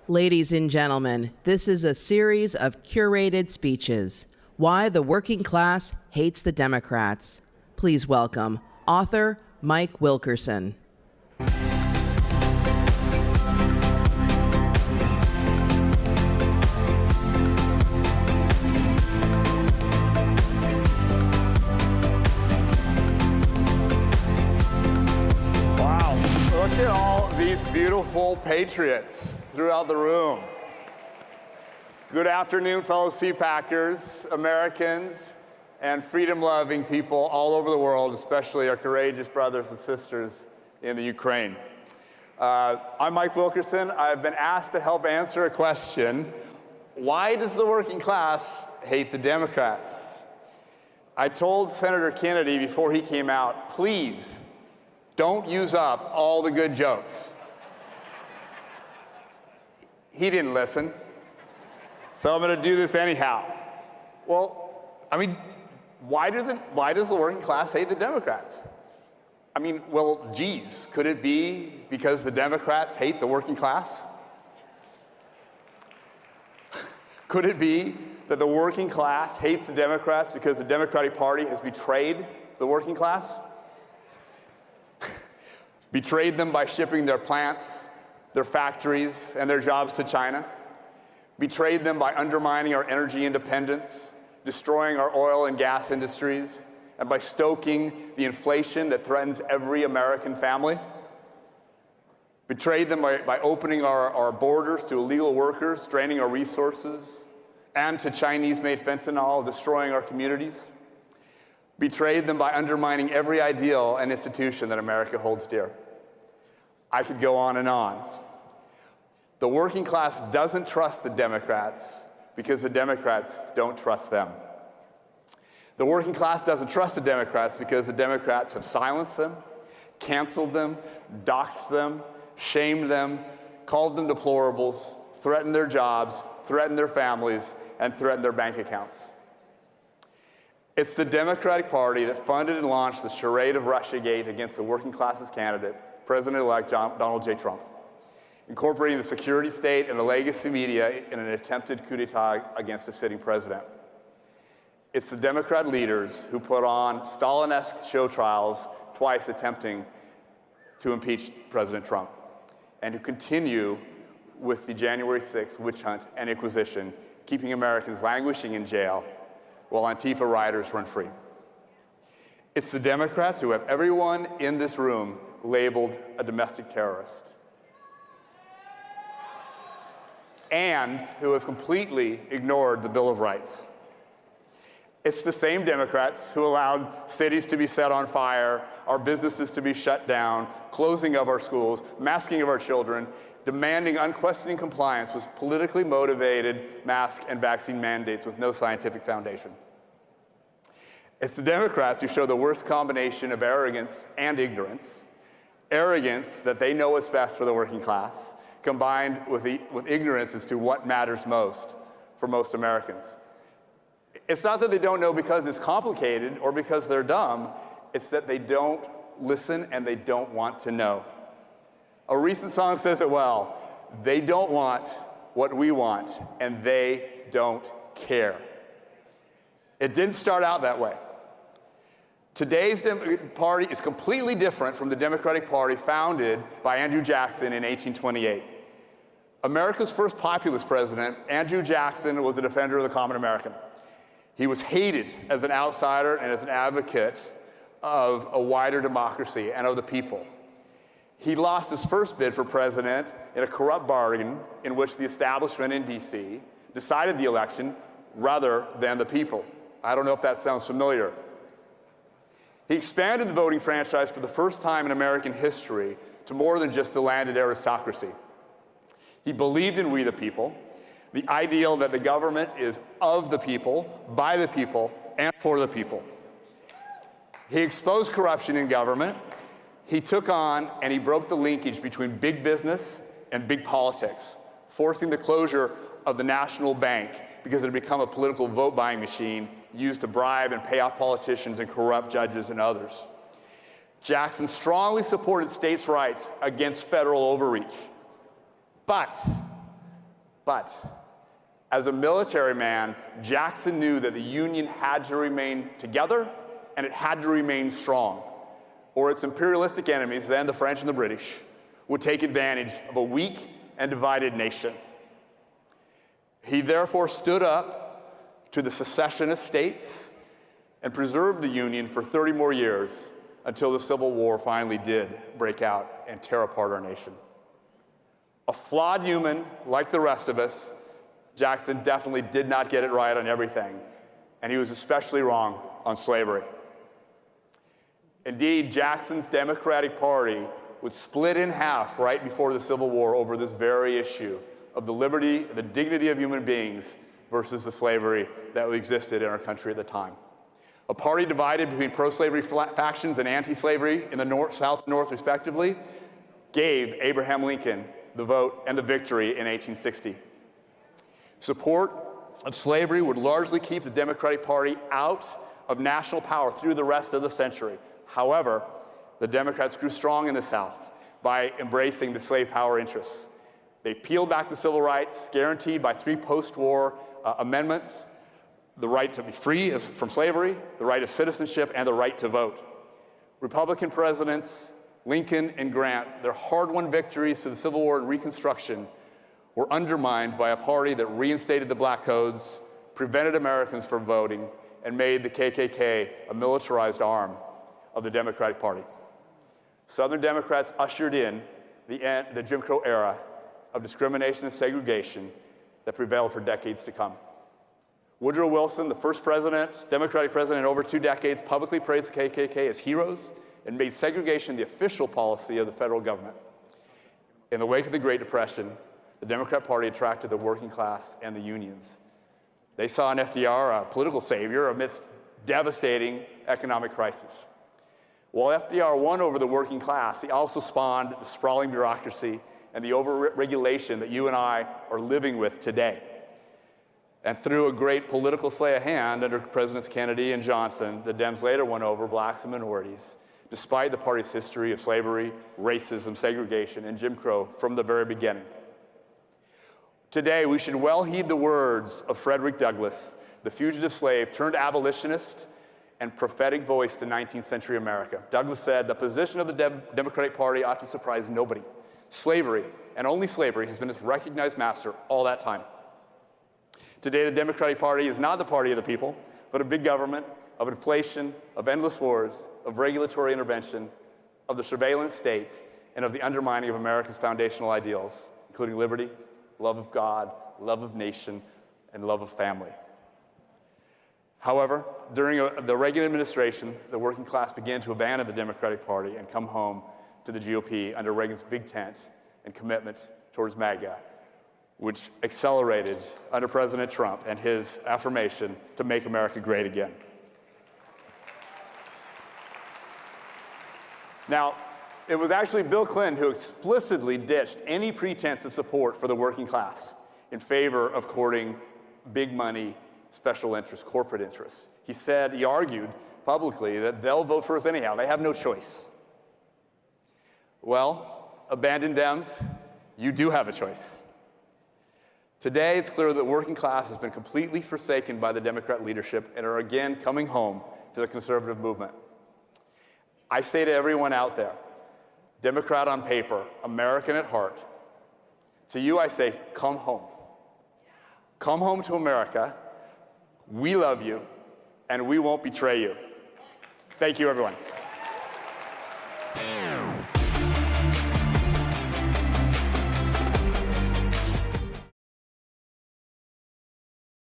Ladies and gentlemen, this is a series of curated speeches. Why the working class hates the Democrats. Please welcome author Mike Wilkerson. Wow, look at all these beautiful patriots throughout the room. Good afternoon, fellow CPACers, Americans, and freedom-loving people all over the world, especially our courageous brothers and sisters in the Ukraine. I'm Mike Wilkerson. I've been asked to help answer a question: why does the working class hate the Democrats? I told Senator Kennedy before he came out, please don't use up all the good jokes. He didn't listen, so I'm going to do this anyhow. Well, I mean, why does the working class hate the Democrats? I mean, well, geez, could it be because the Democrats hate the working class? Could it be that the working class hates the Democrats because the Democratic Party has betrayed the working class? Betrayed them by shipping their plants, their factories, and their jobs to China. Betrayed them by undermining our energy independence, destroying our oil and gas industries, and by stoking the inflation that threatens every American family. Betrayed them by opening our borders to illegal workers, draining our resources, and to Chinese-made fentanyl, destroying our communities. Betrayed them by undermining every ideal and institution that America holds dear. I could go on and on. The working class doesn't trust the Democrats because the Democrats don't trust them. The working class doesn't trust the Democrats because the Democrats have silenced them, canceled them, doxed them, shamed them, called them deplorables, threatened their jobs, threatened their families, and threatened their bank accounts. It's the Democratic Party that funded and launched the charade of Russiagate against the working class's candidate, President-elect Donald J. Trump, incorporating the security state and the legacy media in an attempted coup d'etat against a sitting president. It's the Democrat leaders who put on Stalin-esque show trials, twice attempting to impeach President Trump, and who continue with the January 6th witch hunt and inquisition, keeping Americans languishing in jail while Antifa rioters run free. It's the Democrats who have everyone in this room labeled a domestic terrorist, and who have completely ignored the Bill of Rights. It's the same Democrats who allowed cities to be set on fire, our businesses to be shut down, closing of our schools, masking of our children, demanding unquestioning compliance with politically motivated mask and vaccine mandates with no scientific foundation. It's the Democrats who show the worst combination of arrogance and ignorance. Arrogance that they know what's best for the working class, combined with ignorance as to what matters most for most Americans. It's not that they don't know because it's complicated or because they're dumb, it's that they don't listen and they don't want to know. A recent song says it well: they don't want what we want, and they don't care. It didn't start out that way. Today's party is completely different from the Democratic Party founded by Andrew Jackson in 1828. America's first populist president, Andrew Jackson, was a defender of the common American. He was hated as an outsider and as an advocate of a wider democracy and of the people. He lost his first bid for president in a corrupt bargain in which the establishment in DC decided the election rather than the people. I don't know if that sounds familiar. He expanded the voting franchise for the first time in American history to more than just the landed aristocracy. He believed in we the people, the ideal that the government is of the people, by the people, and for the people. He exposed corruption in government. He took on and he broke the linkage between big business and big politics, forcing the closure of the national bank because it had become a political vote-buying machine used to bribe and pay off politicians and corrupt judges and others. Jackson strongly supported states' rights against federal overreach. But But as a military man, Jackson knew that the Union had to remain together and it had to remain strong, or its imperialistic enemies, then the French and the British, would take advantage of a weak and divided nation. He therefore stood up to the secessionist states and preserved the Union for 30 more years until the Civil War finally did break out and tear apart our nation. A flawed human like the rest of us, Jackson definitely did not get it right on everything, and he was especially wrong on slavery. Indeed, Jackson's Democratic Party would split in half right before the Civil War over this very issue of the liberty, the dignity of human beings versus the slavery that existed in our country at the time. A party divided between pro-slavery factions and anti-slavery in the North, South, and North respectively gave Abraham Lincoln the vote and the victory in 1860. Support of slavery would largely keep the Democratic Party out of national power through the rest of the century. However, the Democrats grew strong in the South by embracing the slave power interests. They peeled back the civil rights guaranteed by 3 post-war amendments: the right to be free from slavery, the right of citizenship, and the right to vote. Republican presidents Lincoln and Grant, their hard-won victories to the Civil War and Reconstruction were undermined by a party that reinstated the black codes, prevented Americans from voting, and made the KKK a militarized arm of the Democratic Party. Southern Democrats ushered in the Jim Crow era of discrimination and segregation that prevailed for decades to come. Woodrow Wilson, the first president, Democratic president in over 2 decades, publicly praised the KKK as heroes and made segregation the official policy of the federal government. In the wake of the Great Depression, the Democrat Party attracted the working class and the unions. They saw in FDR a political savior amidst devastating economic crisis. While FDR won over the working class, he also spawned the sprawling bureaucracy and the over-regulation that you and I are living with today. And through a great political sleight of hand under Presidents Kennedy and Johnson, the Dems later won over blacks and minorities, despite the party's history of slavery, racism, segregation, and Jim Crow from the very beginning. Today, we should well heed the words of Frederick Douglass, the fugitive slave turned abolitionist and prophetic voice to 19th century America. Douglass said, "The position of the Democratic Party ought to surprise nobody. Slavery, and only slavery, has been its recognized master all that time." Today, the Democratic Party is not the party of the people, but of big government, of inflation, of endless wars, of regulatory intervention, of the surveillance states, and of the undermining of America's foundational ideals, including liberty, love of God, love of nation, and love of family. However, during the Reagan administration, the working class began to abandon the Democratic Party and come home to the GOP under Reagan's big tent and commitment towards MAGA, which accelerated under President Trump and his affirmation to make America great again. Now, it was actually Bill Clinton who explicitly ditched any pretense of support for the working class in favor of courting big money, special interests, corporate interests. He argued publicly that they'll vote for us anyhow. They have no choice. Well, abandoned Dems, you do have a choice. Today, it's clear that the working class has been completely forsaken by the Democrat leadership and are again coming home to the conservative movement. I say to everyone out there, Democrat on paper, American at heart, to you I say, come home. Come home to America. We love you, and we won't betray you. Thank you, everyone.